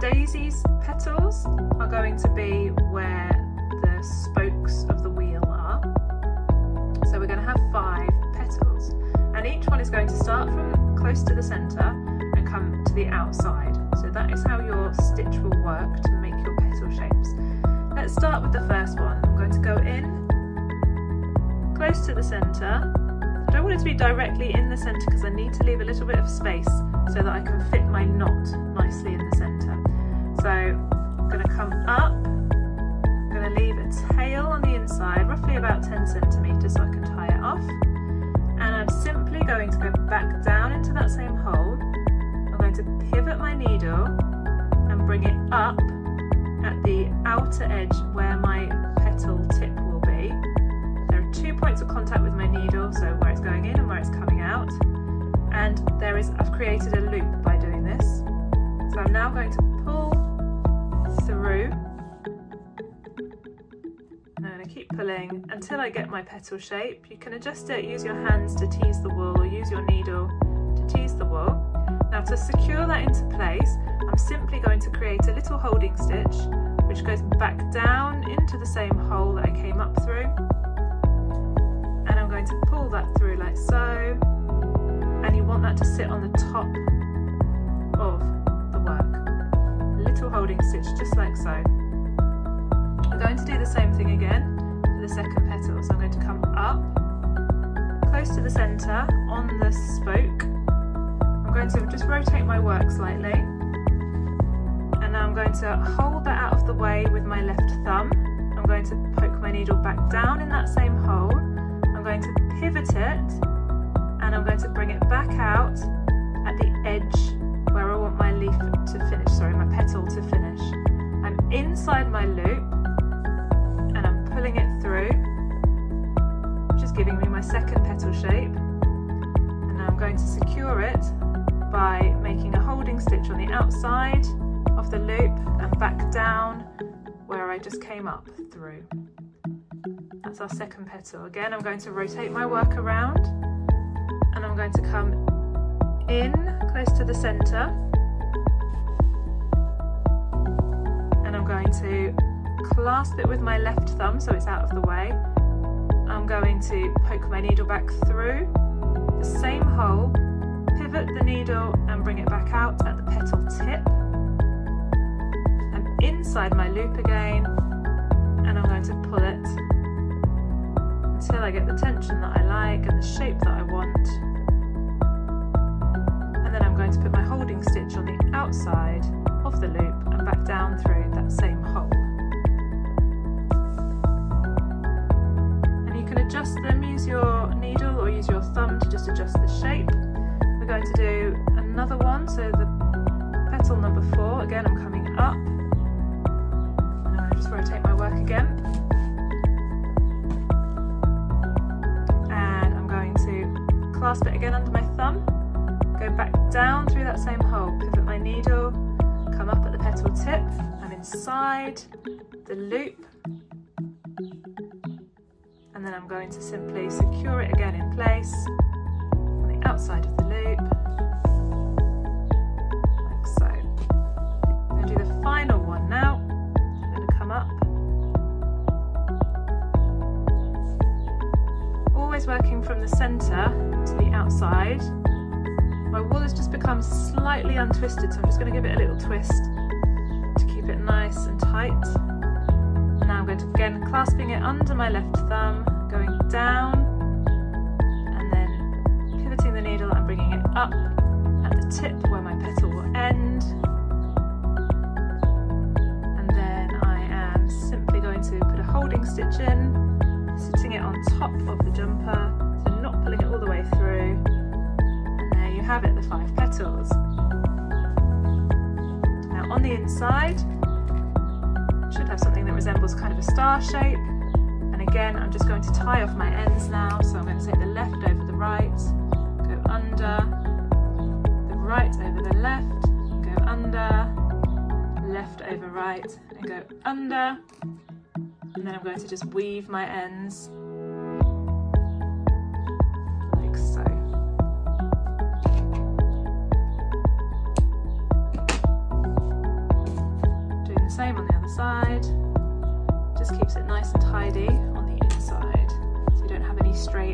daisy's petals are going to be where the spokes of the wheel are. So we're going to have 5 petals, and each one is going to start from close to the centre and come to the outside. So that is how your stitch will work to make your petal shapes. Let's start with the first one. I'm going to go in close to the centre. I don't want it to be directly in the centre because I need to leave a little bit of space so that I can fit my knot nicely in the centre. So I'm going to come up, I'm going to leave a tail on the inside, roughly about 10 centimetres so I can tie it off. And I'm simply going to go back down into that same hole. I'm going to pivot my needle and bring it up at the outer edge where my petal tip will be. There are 2 points of contact with my needle, so where it's going in and where it's coming out. And I've created a loop by doing this. So I'm now going to pull through. And I'm going to keep pulling until I get my petal shape. You can adjust it, use your hands to tease the wool or use your needle to tease the wool. Now to secure that into place, I'm simply going to create a little holding stitch which goes back down into the same hole that I came up through. And I'm going to pull that through like so. And you want that to sit on the top of the work. A little holding stitch just like so. I'm going to do the same thing again for the second petal. So I'm going to come up close to the centre on the spoke. I'm going to just rotate my work slightly, and now I'm going to hold that out of the way with my left thumb. I'm going to poke my needle back down in that same hole. I'm going to pivot it, and I'm going to bring it back out at the edge where I want my leaf to finish, my petal to finish. I'm inside my loop and I'm pulling it through, which is giving me my second petal shape. And now I'm going to secure it by making a holding stitch on the outside of the loop and back down where I just came up through. That's our second petal. Again, I'm going to rotate my work around, and I'm going to come in close to the centre, and I'm going to clasp it with my left thumb so it's out of the way. I'm going to poke my needle back through the same hole, pivot the needle and bring it back out at the petal tip. I'm inside my loop again, and I'm going to pull it until I get the tension that I like and the shape that I want. And then I'm going to put my holding stitch on the outside of the loop and back down through that same hole. And you can adjust them, use your needle or use your thumb to just adjust the shape. We're going to do another one, so the petal number 4, again I'm coming up, and I'm going to just rotate my work again. And I'm going to clasp it again under my thumb, go back down through that same hole, pivot my needle, come up at the petal tip, I'm inside the loop, and then I'm going to simply secure it again in place on the outside of the loop, like so. I'm going to do the final one now. I'm going to come up, always working from the centre to the outside. My wool has just become slightly untwisted, so I'm just going to give it a little twist to keep it nice and tight. And now I'm going to begin clasping it under my left thumb, going down, and then pivoting the needle and bringing it up at the tip where my petal will end. And then I am simply going to put a holding stitch in, sitting it on top of the jumper, so not pulling it all the way through. You have it, the 5 petals. Now on the inside, you should have something that resembles kind of a star shape. And again, I'm just going to tie off my ends now. So I'm going to take the left over the right, go under, the right over the left, go under, left over right, and go under. And then I'm going to just weave my ends like so. the same on the other side. Just keeps it nice and tidy on the inside, so you don't have any stray